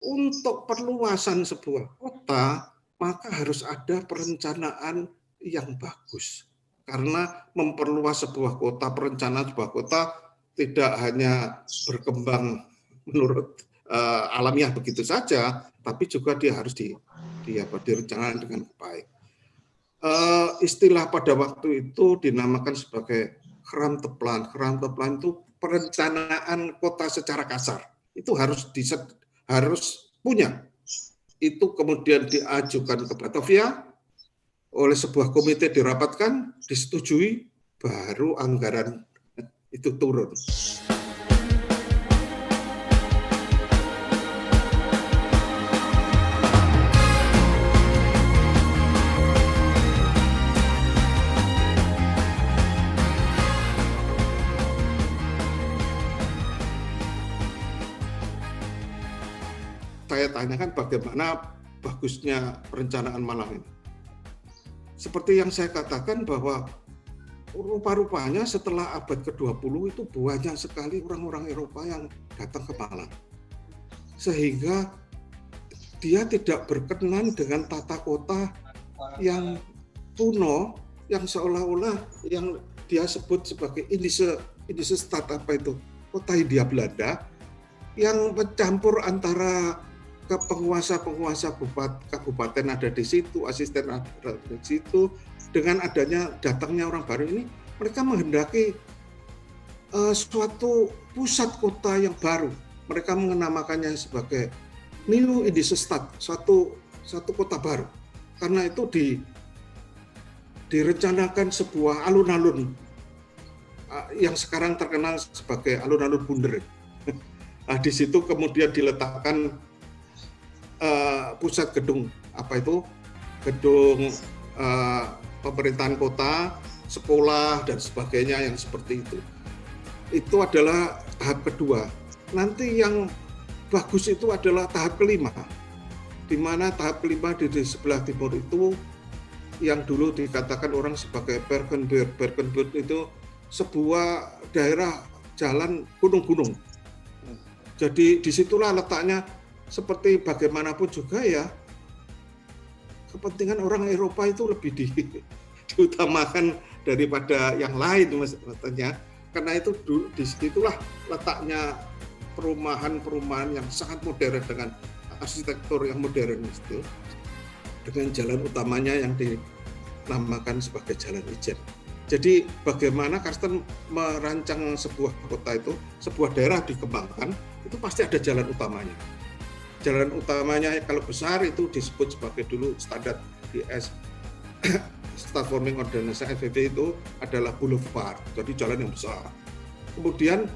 untuk perluasan sebuah kota, maka harus ada perencanaan yang bagus. Karena memperluas sebuah kota, perencanaan sebuah kota tidak hanya berkembang menurut alamiah begitu saja, tapi juga dia harus direncanakan dengan baik. Istilah pada waktu itu dinamakan sebagai Geramteplan. Geramteplan itu perencanaan kota secara kasar. Itu harus punya. Itu kemudian diajukan ke Batavia, oleh sebuah komite dirapatkan, disetujui, baru anggaran itu turun. Saya tanyakan bagaimana bagusnya perencanaan Malang ini. Seperti yang saya katakan bahwa rupa-rupanya setelah abad ke-20 itu banyak sekali orang-orang Eropa yang datang ke Malang. Sehingga dia tidak berkenan dengan tata kota yang kuno, yang seolah-olah yang dia sebut sebagai Indische Stad, apa itu? Kota Hindia Belanda, yang mencampur antara penguasa-penguasa kabupaten ada di situ, asisten ada di situ. Dengan adanya datangnya orang baru ini, mereka menghendaki suatu pusat kota yang baru. Mereka menamakannya sebagai New Indische Stad, suatu kota baru. Karena itu direncanakan sebuah alun-alun yang sekarang terkenal sebagai alun-alun Bunder. Di situ kemudian diletakkan pusat gedung pemerintahan kota, sekolah dan sebagainya yang seperti itu. Itu adalah tahap kedua. Nanti yang bagus itu adalah tahap kelima, di mana tahap kelima di sebelah timur itu yang dulu dikatakan orang sebagai Bergenburg. Bergenburg itu sebuah daerah jalan gunung-gunung. Jadi disitulah letaknya. Seperti bagaimanapun juga ya, kepentingan orang Eropa itu lebih diutamakan daripada yang lain, maksudnya. Karena itu disitulah letaknya perumahan-perumahan yang sangat modern dengan arsitektur yang modern itu, dengan jalan utamanya yang dinamakan sebagai Jalan Ijen. Jadi bagaimana Karsten merancang sebuah kota itu, sebuah daerah dikembangkan, itu pasti ada jalan utamanya. Jalan utamanya kalau besar itu disebut sebagai dulu standar DS Stad Forming Ordnance SVV itu adalah boulevard, jadi jalan yang besar. Kemudian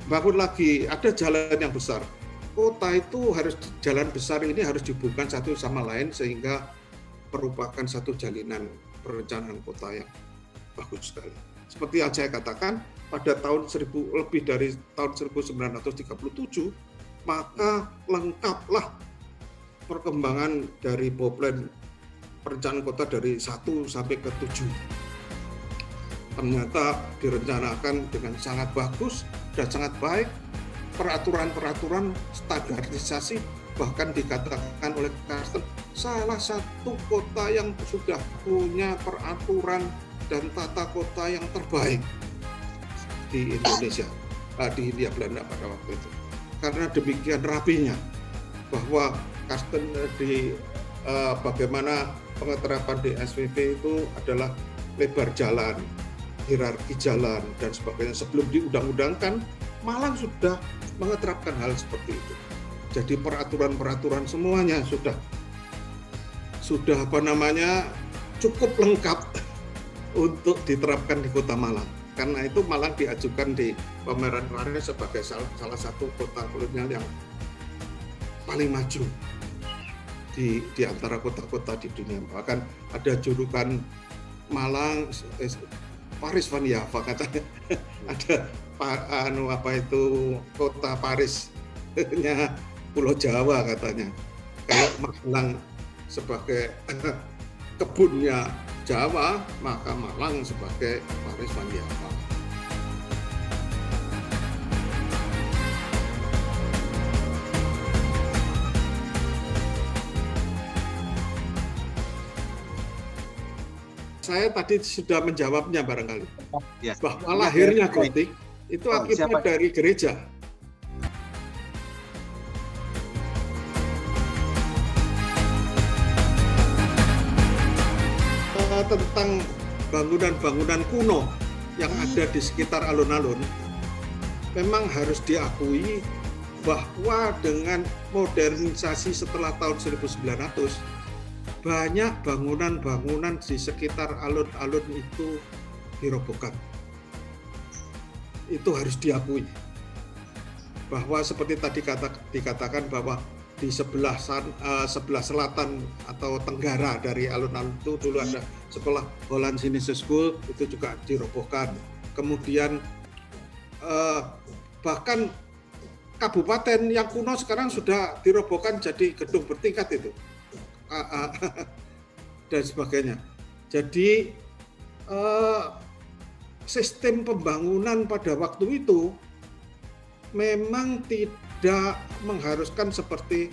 bangun lagi, ada jalan yang besar. Kota itu jalan besar ini harus dihubungkan satu sama lain sehingga merupakan satu jalinan perencanaan kota yang bagus sekali. Seperti yang saya katakan, pada lebih dari tahun 1937 maka lengkaplah perkembangan dari Bauplan perencanaan kota dari 1 sampai ke 7. Ternyata direncanakan dengan sangat bagus dan sangat baik. Peraturan-peraturan standarisasi, bahkan dikatakan oleh Karsten salah satu kota yang sudah punya peraturan dan tata kota yang terbaik di Indonesia, di Hindia Belanda pada waktu itu. Karena demikian rapinya, bahwa Karsten bagaimana pengeterapan di SVV itu adalah lebar jalan, hierarki jalan dan sebagainya. Sebelum diundang-undangkan, Malang sudah mengeterapkan hal seperti itu. Jadi peraturan-peraturan semuanya sudah cukup lengkap untuk diterapkan di Kota Malang. Karena itu Malang diajukan di pameran kemarin sebagai salah satu kota kolonial yang paling maju di antara kota-kota di dunia. Bahkan ada julukan Malang Paris van Java, katanya. Ada kota Parisnya Pulau Jawa, katanya. Kayak Malang sebagai kebunnya Jawa, maka Malang sebagai Paris van Java. saya tadi sudah menjawabnya barangkali. Ya. Bahwa lahirnya gotik itu akibat dari gereja. Tentang bangunan-bangunan kuno yang ada di sekitar alun-alun, memang harus diakui bahwa dengan modernisasi setelah tahun 1900, banyak bangunan-bangunan di sekitar alun-alun itu dirobohkan. Itu harus diakui. Bahwa seperti tadi dikatakan bahwa di sebelah selatan atau tenggara dari alun-alun itu dulu ada sekolah Holland Sinise School, itu juga dirobohkan. Kemudian bahkan kabupaten yang kuno sekarang sudah dirobohkan jadi gedung bertingkat itu dan sebagainya. Jadi sistem pembangunan pada waktu itu memang tidak mengharuskan seperti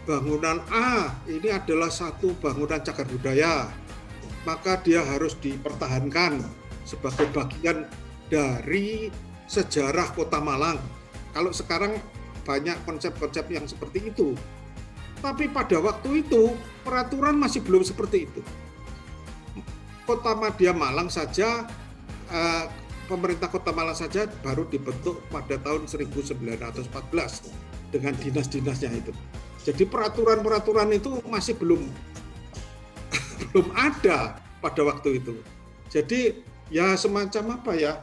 bangunan A ini adalah satu bangunan cagar budaya, maka dia harus dipertahankan sebagai bagian dari sejarah Kota Malang. Kalau sekarang banyak konsep-konsep yang seperti itu. Tapi pada waktu itu peraturan masih belum seperti itu. Kota Madya Malang saja, pemerintah Kota Malang saja baru dibentuk pada tahun 1914 dengan dinas-dinasnya itu. Jadi peraturan-peraturan itu masih belum ada pada waktu itu. Jadi ya semacam apa ya?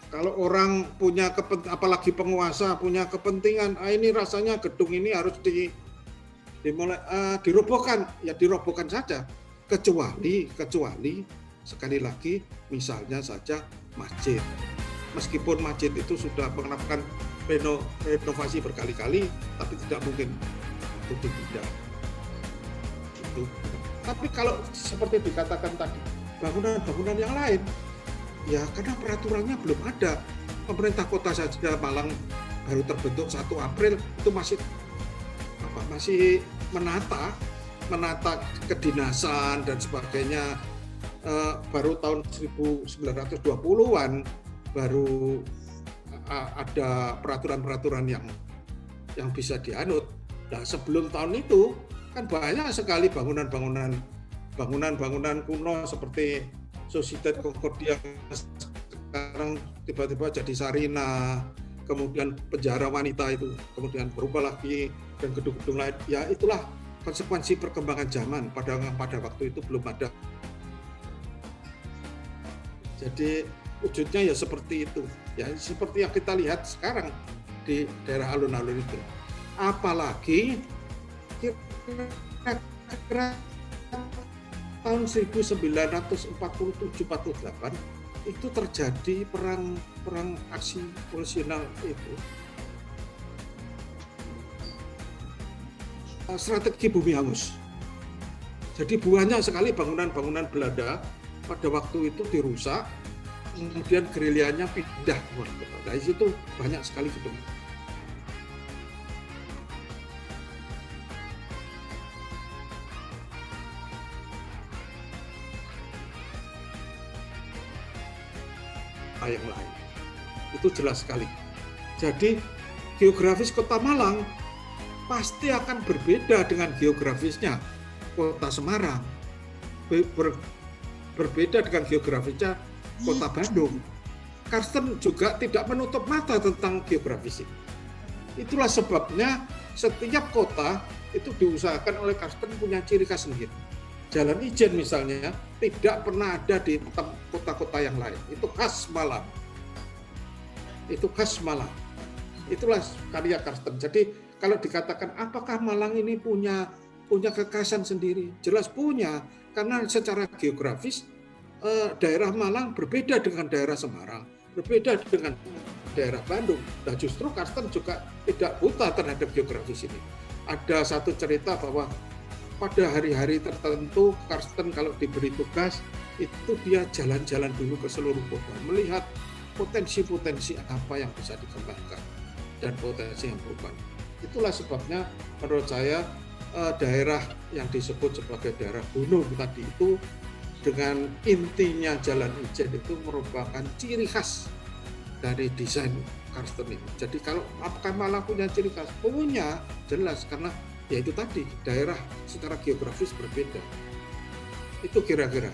Kalau orang punya apalagi penguasa punya kepentingan, ini rasanya gedung ini harus dirobohkan, ya dirobohkan saja. Kecuali sekali lagi misalnya saja masjid. Meskipun masjid itu sudah menerapkan renovasi berkali-kali, tapi tidak mungkin untuk dipindah. Itu. Tapi kalau seperti dikatakan tadi, bangunan-bangunan yang lain, ya karena peraturannya belum ada. Pemerintah kota saja Malang baru terbentuk 1 April, itu masih menata kedinasan dan sebagainya. Baru tahun 1920-an baru ada peraturan-peraturan yang bisa dianut. Nah, sebelum tahun itu kan banyak sekali bangunan-bangunan kuno seperti Societate Concordia sekarang tiba-tiba jadi Sarina, kemudian penjara wanita itu kemudian berubah lagi dan gedung-gedung lain. Ya itulah konsekuensi perkembangan zaman. Pada waktu itu belum ada. Jadi wujudnya ya seperti itu. Ya seperti yang kita lihat sekarang di daerah alun-alun itu. Apalagi kira-kira tahun 1947-48 itu terjadi perang aksi polisional itu. Strategi bumi hangus. Jadi banyak sekali bangunan-bangunan Belanda pada waktu itu dirusak, kemudian gerilyanya pindah keluar kota. Dari situ banyak sekali gedung. Yang lain itu jelas sekali. Jadi geografis Kota Malang pasti akan berbeda dengan geografisnya Kota Semarang, berbeda dengan geografisnya Kota Bandung. Karsten juga tidak menutup mata tentang geografis ini. Itulah sebabnya setiap kota itu diusahakan oleh Karsten punya ciri khas sendiri. Jalan Ijen misalnya tidak pernah ada di kota-kota yang lain. Itu khas Malang. Itu khas Malang. Itulah karya Karsten. Jadi kalau dikatakan apakah Malang ini punya kekhasan sendiri? Jelas punya, karena secara geografis daerah Malang berbeda dengan daerah Semarang, berbeda dengan daerah Bandung. Nah justru Karsten juga tidak buta terhadap geografis ini. Ada satu cerita bahwa pada hari-hari tertentu Karsten kalau diberi tugas itu dia jalan-jalan dulu ke seluruh kota, melihat potensi-potensi apa yang bisa dikembangkan dan potensi yang berubah. Itulah sebabnya menurut saya daerah yang disebut sebagai daerah gunung tadi itu dengan intinya Jalan Ijen itu merupakan ciri khas dari desain Karsten ini. Jadi kalau apakah Malang punya ciri khas? Punya, jelas, karena ya itu tadi daerah secara geografis berbeda. Itu kira-kira.